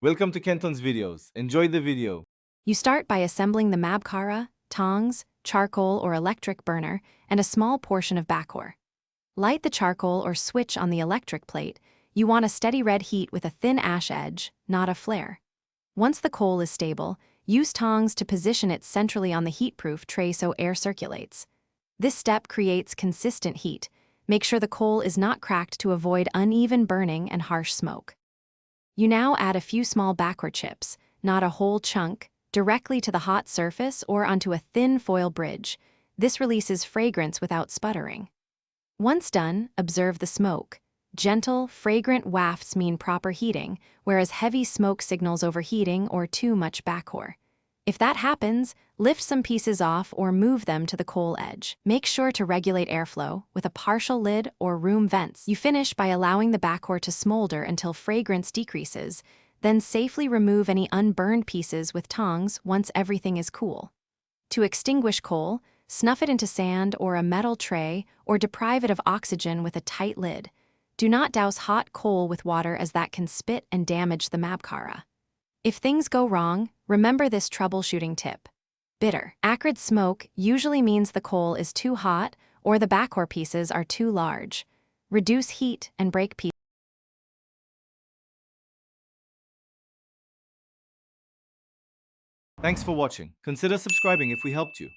Welcome to Kenton's videos. Enjoy the video. You start by assembling the mabkara, tongs, charcoal or electric burner, and a small portion of Bakhoor. Light the charcoal or switch on the electric plate. You want a steady red heat with a thin ash edge, not a flare. Once the coal is stable, use tongs to position it centrally on the heatproof tray so air circulates. This step creates consistent heat. Make sure the coal is not cracked to avoid uneven burning and harsh smoke. You now add a few small Bakhoor chips, not a whole chunk, directly to the hot surface or onto a thin foil bridge. This releases fragrance without sputtering. Once done, observe the smoke. Gentle, fragrant wafts mean proper heating, whereas heavy smoke signals overheating or too much Bakhoor. If that happens, lift some pieces off or move them to the coal edge. Make sure to regulate airflow with a partial lid or room vents. You finish by allowing the Bakhoor to smolder until fragrance decreases, then safely remove any unburned pieces with tongs once everything is cool. To extinguish coal, snuff it into sand or a metal tray or deprive it of oxygen with a tight lid. Do not douse hot coal with water as that can spit and damage the mabkara. If things go wrong, remember this troubleshooting tip. Bitter, acrid smoke usually means the coal is too hot or the Bakhoor pieces are too large. Reduce heat and break pieces. Thanks for watching. Consider subscribing if we helped you.